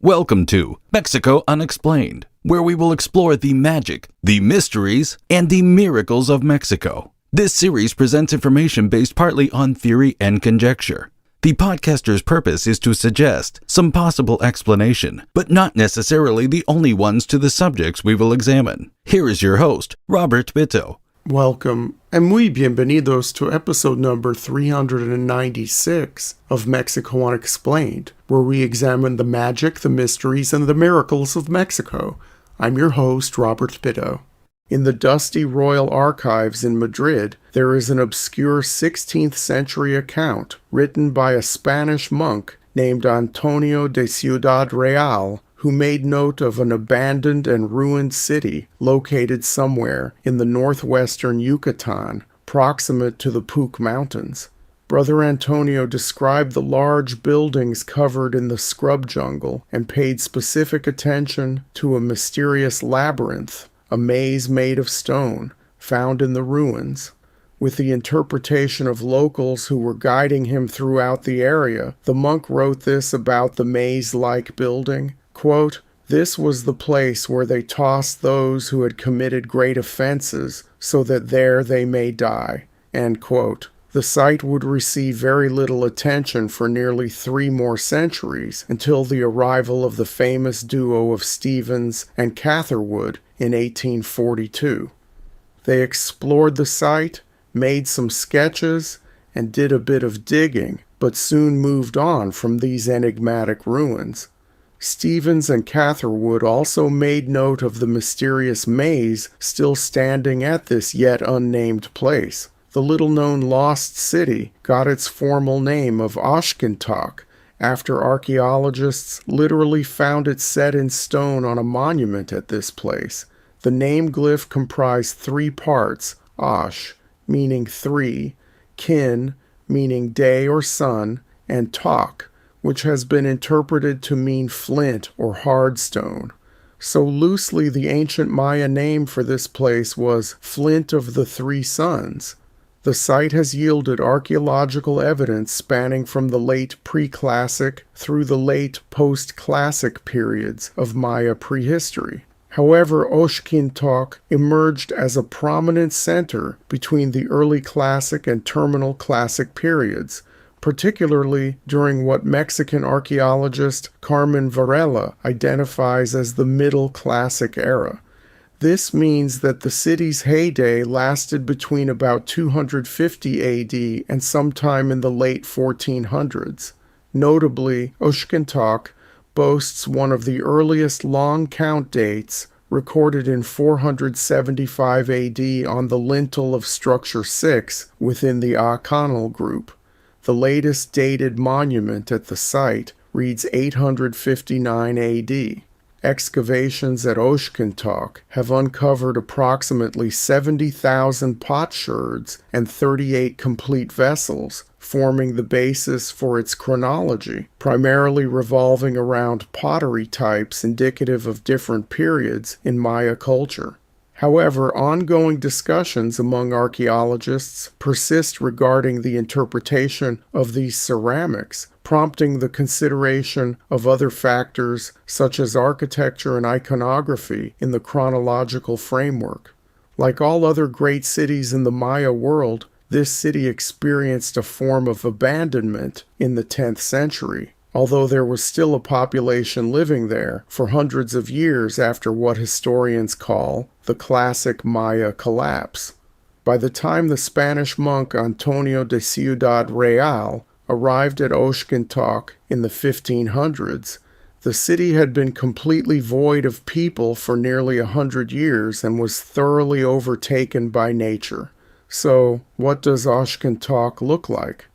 Welcome to Mexico Unexplained, where we will explore the magic, the mysteries, and the miracles of Mexico. This series presents information based partly on theory and conjecture. The podcaster's purpose is to suggest some possible explanation, but not necessarily the only ones to the subjects we will examine. Here is your host, Robert Bitto. Welcome, and muy bienvenidos to episode number 396 of Mexico Unexplained, where we examine the magic, the mysteries, and the miracles of Mexico. I'm your host, Robert Bitto. In the dusty royal archives in Madrid, there is an obscure 16th century account written by a Spanish monk named Antonio de Ciudad Real, who made note of an abandoned and ruined city located somewhere in the northwestern Yucatan, proximate to the Puc Mountains. Brother Antonio described the large buildings covered in the scrub jungle and paid specific attention to a mysterious labyrinth, a maze made of stone, found in the ruins. With the interpretation of locals who were guiding him throughout the area, the monk wrote this about the maze-like building. Quote, "This was the place where they tossed those who had committed great offenses, so that there they may die." End quote. The site would receive very little attention for nearly 3 more centuries, until the arrival of the famous duo of Stevens and Catherwood in 1842. They explored the site, made some sketches, and did a bit of digging, but soon moved on from these enigmatic ruins. Stevens and Catherwood also made note of the mysterious maze still standing at this yet unnamed place. The little-known lost city got its formal name of Oshkin-tok, after archaeologists literally found it set in stone on a monument at this place. The name glyph comprised 3 parts: Osh, meaning 3, kin, meaning day or sun, and tok, which has been interpreted to mean flint or hard stone. So loosely, the ancient Maya name for this place was Flint of the 3 Suns. The site has yielded archaeological evidence spanning from the late pre-classic through the late post-classic periods of Maya prehistory. However, Oshkin-tok emerged as a prominent center between the early classic and terminal classic periods, particularly during what Mexican archaeologist Carmen Varela identifies as the Middle Classic era. This means that the city's heyday lasted between about 250 AD and sometime in the late 1400s. Notably, Oshkin-tok boasts one of the earliest long count dates, recorded in 475 AD on the lintel of Structure 6 within the Acanal group. The latest dated monument at the site reads 859 AD. Excavations at Oshkin-tok have uncovered approximately 70,000 potsherds and 38 complete vessels, forming the basis for its chronology, primarily revolving around pottery types indicative of different periods in Maya culture. However, ongoing discussions among archaeologists persist regarding the interpretation of these ceramics, prompting the consideration of other factors such as architecture and iconography in the chronological framework. Like all other great cities in the Maya world, this city experienced a form of abandonment in the 10th century, although there was still a population living there for hundreds of years after what historians call the classic Maya collapse. By the time the Spanish monk Antonio de Ciudad Real arrived at Oshkin-tok in the 1500s, the city had been completely void of people for nearly 100 years and was thoroughly overtaken by nature. So, what does Oshkin-tok look like?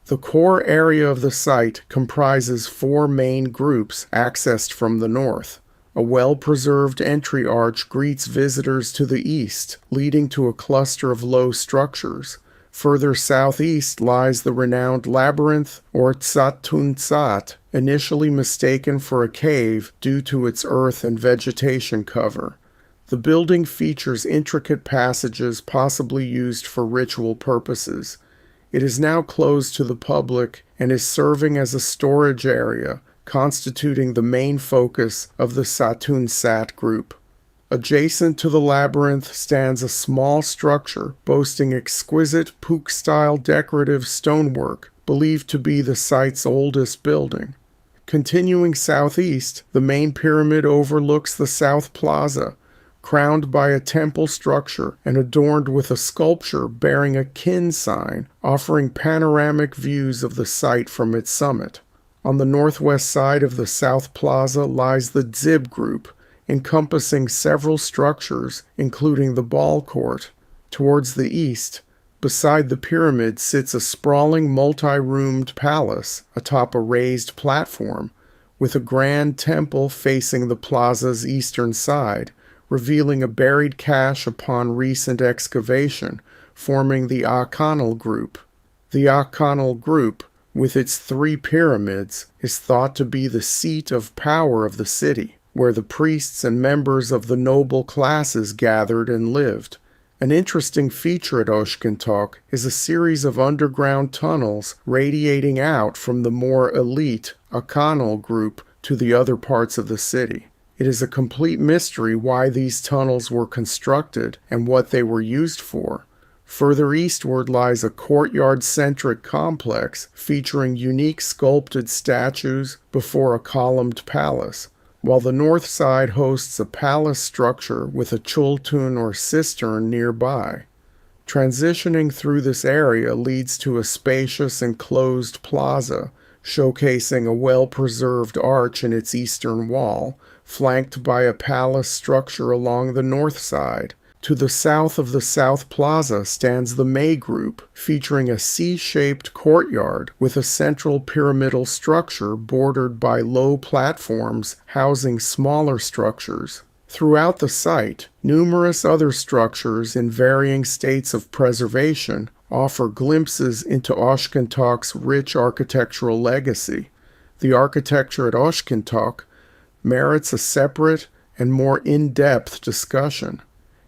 The core area of the site comprises 4 main groups accessed from the north. A well-preserved entry arch greets visitors to the east, leading to a cluster of low structures. Further southeast lies the renowned labyrinth, or Tzat, initially mistaken for a cave due to its earth and vegetation cover. The building features intricate passages possibly used for ritual purposes. It is now closed to the public and is serving as a storage area, constituting the main focus of the Satun-Sat group. Adjacent to the labyrinth stands a small structure boasting exquisite Puk-style decorative stonework, believed to be the site's oldest building. Continuing southeast, the main pyramid overlooks the South Plaza, crowned by a temple structure and adorned with a sculpture bearing a kin sign, offering panoramic views of the site from its summit. On the northwest side of the South Plaza lies the Dzib group, encompassing several structures, including the ball court. Towards the east, beside the pyramid, sits a sprawling multi-roomed palace atop a raised platform, with a grand temple facing the plaza's eastern side, revealing a buried cache upon recent excavation, forming the Akanal group. The Akanal group, with its 3 pyramids, is thought to be the seat of power of the city, where the priests and members of the noble classes gathered and lived. An interesting feature at Oshkin-tok is a series of underground tunnels radiating out from the more elite Akanal group to the other parts of the city. It is a complete mystery why these tunnels were constructed and what they were used for. Further eastward lies a courtyard-centric complex featuring unique sculpted statues before a columned palace, while the north side hosts a palace structure with a chultun or cistern nearby. Transitioning through this area leads to a spacious enclosed plaza, showcasing a well-preserved arch in its eastern wall, flanked by a palace structure along the north side. To the south of the South Plaza stands the May Group, featuring a C-shaped courtyard with a central pyramidal structure bordered by low platforms housing smaller structures. Throughout the site, numerous other structures in varying states of preservation offer glimpses into Oshkin-tok's rich architectural legacy. The architecture at Oshkin-tok merits a separate and more in-depth discussion.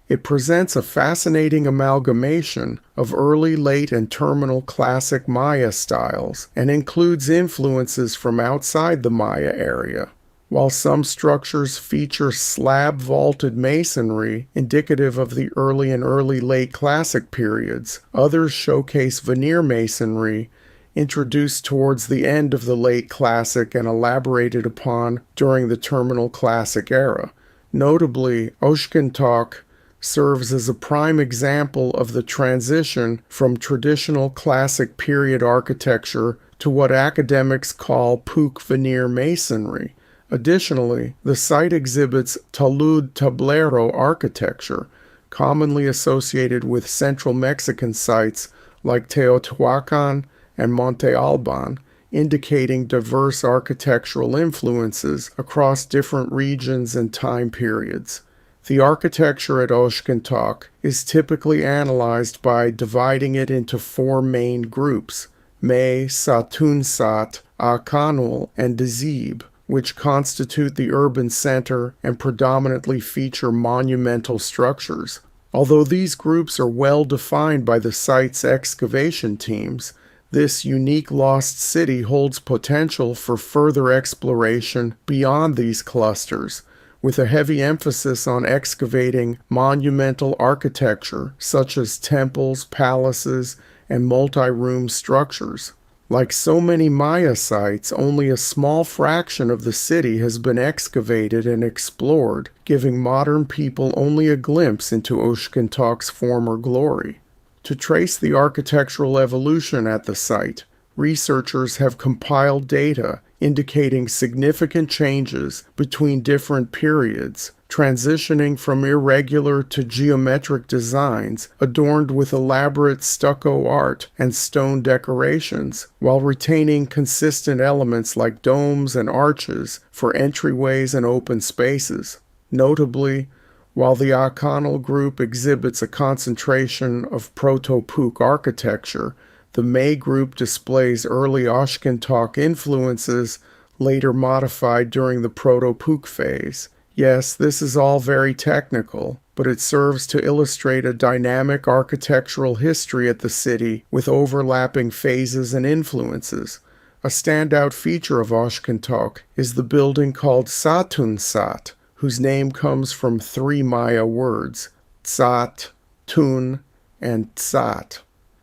It presents a fascinating amalgamation of early, late, and terminal classic Maya styles and includes influences from outside the Maya area. While some structures feature slab-vaulted masonry indicative of the early and early late classic periods, others showcase veneer masonry introduced towards the end of the late classic and elaborated upon during the terminal classic era. Notably, Oshkin-tok serves as a prime example of the transition from traditional classic period architecture to what academics call Puk veneer masonry. Additionally, the site exhibits talud tablero architecture, commonly associated with central Mexican sites like Teotihuacan and Monte Alban, indicating diverse architectural influences across different regions and time periods. The architecture at Oshkin-tok is typically analyzed by dividing it into 4 main groups: May, Satun-sat, Akanul, and Dzib, which constitute the urban center and predominantly feature monumental structures. Although these groups are well defined by the site's excavation teams, this unique lost city holds potential for further exploration beyond these clusters, with a heavy emphasis on excavating monumental architecture such as temples, palaces, and multi-room structures. Like so many Maya sites, only a small fraction of the city has been excavated and explored, giving modern people only a glimpse into Oshkin-tok's former glory. To trace the architectural evolution at the site, researchers have compiled data indicating significant changes between different periods, transitioning from irregular to geometric designs adorned with elaborate stucco art and stone decorations, while retaining consistent elements like domes and arches for entryways and open spaces. Notably, while the Akanal group exhibits a concentration of Proto-Puk architecture, the May group displays early Oshkin-tok influences, later modified during the Proto-Puk phase. Yes, this is all very technical, but it serves to illustrate a dynamic architectural history at the city with overlapping phases and influences. A standout feature of Oshkin-tok is the building called Satun-sat, whose name comes from three Maya words, Tsat, Tun, and Tsat.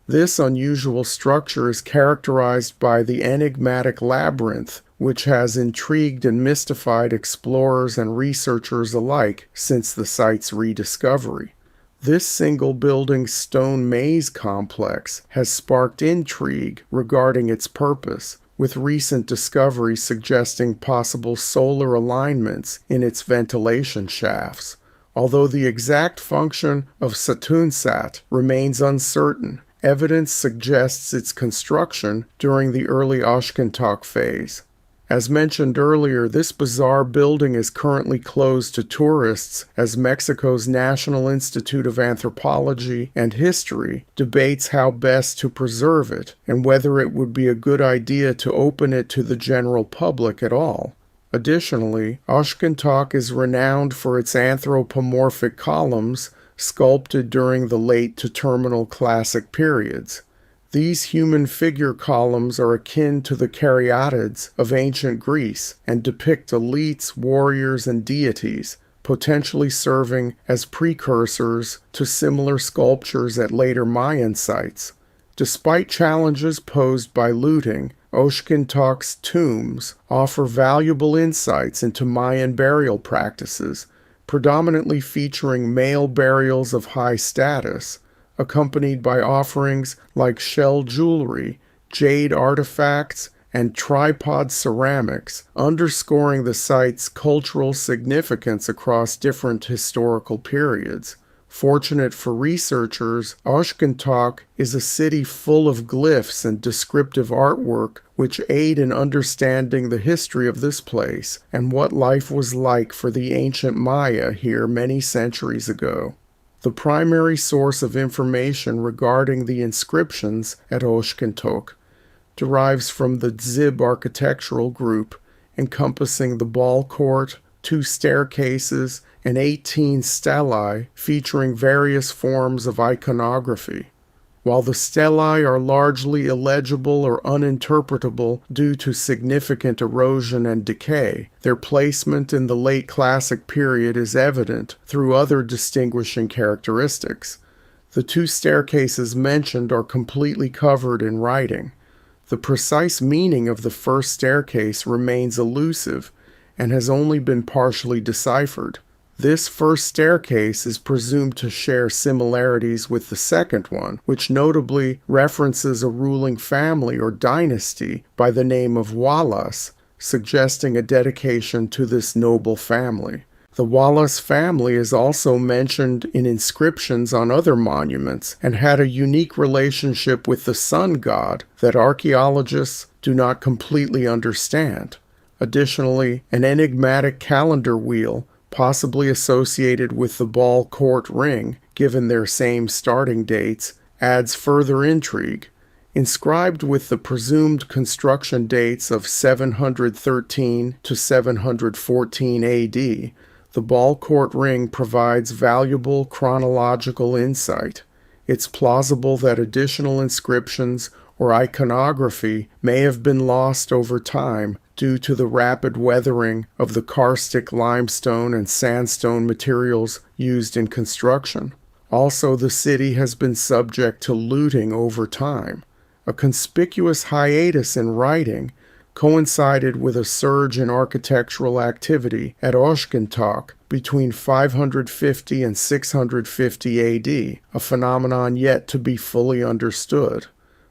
This unusual structure is characterized by the enigmatic labyrinth, which has intrigued and mystified explorers and researchers alike since the site's rediscovery. This single-building stone maze complex has sparked intrigue regarding its purpose, with recent discoveries suggesting possible solar alignments in its ventilation shafts. Although the exact function of Satun-sat remains uncertain, evidence suggests its construction during the early Oshkin-tok phase. As mentioned earlier, this bizarre building is currently closed to tourists as Mexico's National Institute of Anthropology and History debates how best to preserve it and whether it would be a good idea to open it to the general public at all. Additionally, Oshkin-tok is renowned for its anthropomorphic columns sculpted during the late to terminal classic periods. These human figure columns are akin to the caryatids of ancient Greece and depict elites, warriors, and deities, potentially serving as precursors to similar sculptures at later Mayan sites. Despite challenges posed by looting, Oshkin-tok's tombs offer valuable insights into Mayan burial practices, predominantly featuring male burials of high status, accompanied by offerings like shell jewelry, jade artifacts, and tripod ceramics, underscoring the site's cultural significance across different historical periods. Fortunate for researchers, Oshkin-tok is a city full of glyphs and descriptive artwork which aid in understanding the history of this place and what life was like for the ancient Maya here many centuries ago. The primary source of information regarding the inscriptions at Oshkin-tok derives from the Dzib architectural group, encompassing the ball court, 2 staircases, and 18 stelae featuring various forms of iconography. While the stelae are largely illegible or uninterpretable due to significant erosion and decay, their placement in the late classic period is evident through other distinguishing characteristics. The 2 staircases mentioned are completely covered in writing. The precise meaning of the first staircase remains elusive and has only been partially deciphered. This first staircase is presumed to share similarities with the second one, which notably references a ruling family or dynasty by the name of Wallace, suggesting a dedication to this noble family. The Wallace family is also mentioned in inscriptions on other monuments and had a unique relationship with the sun god that archaeologists do not completely understand. Additionally, an enigmatic calendar wheel, possibly associated with the ball court ring, given their same starting dates, adds further intrigue. Inscribed with the presumed construction dates of 713 to 714 AD, the ball court ring provides valuable chronological insight. It's plausible that additional inscriptions or iconography may have been lost over time due to the rapid weathering of the karstic limestone and sandstone materials used in construction. Also, the city has been subject to looting over time. A conspicuous hiatus in writing coincided with a surge in architectural activity at Oshkin-tok between 550 and 650 AD, a phenomenon yet to be fully understood.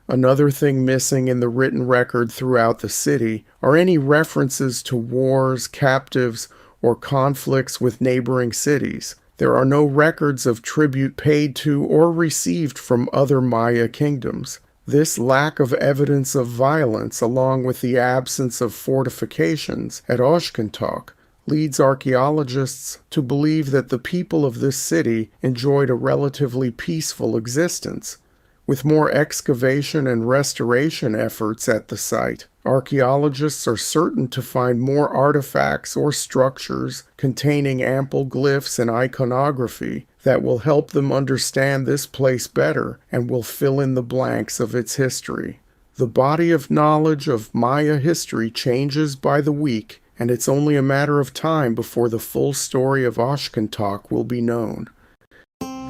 Another thing missing in the written record throughout the city are any references to wars, captives, or conflicts with neighboring cities. There are no records of tribute paid to or received from other Maya kingdoms. This lack of evidence of violence, along with the absence of fortifications at Oshkin-tok, leads archaeologists to believe that the people of this city enjoyed a relatively peaceful existence. With more excavation and restoration efforts at the site, archaeologists are certain to find more artifacts or structures containing ample glyphs and iconography that will help them understand this place better and will fill in the blanks of its history. The body of knowledge of Maya history changes by the week, and it's only a matter of time before the full story of Oshkin-tok will be known.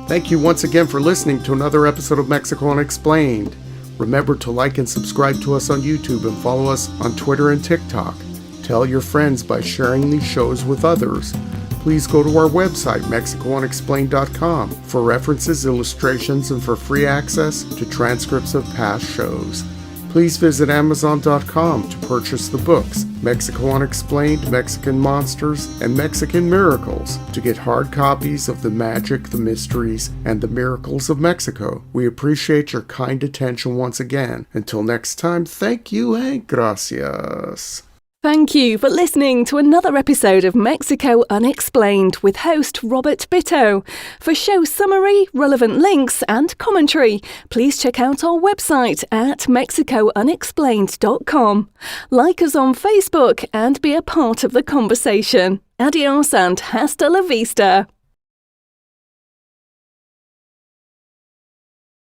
Thank you once again for listening to another episode of Mexico Unexplained. Remember to like and subscribe to us on YouTube and follow us on Twitter and TikTok. Tell your friends by sharing these shows with others. Please go to our website, MexicoUnexplained.com, for references, illustrations, and for free access to transcripts of past shows. Please visit Amazon.com to purchase the books Mexico Unexplained, Mexican Monsters, and Mexican Miracles to get hard copies of the magic, the mysteries, and the miracles of Mexico. We appreciate your kind attention once again. Until next time, thank you and gracias. Thank you for listening to another episode of Mexico Unexplained with host Robert Bitto. For show summary, relevant links and commentary, please check out our website at mexicounexplained.com. Like us on Facebook and be a part of the conversation. Adios and hasta la vista.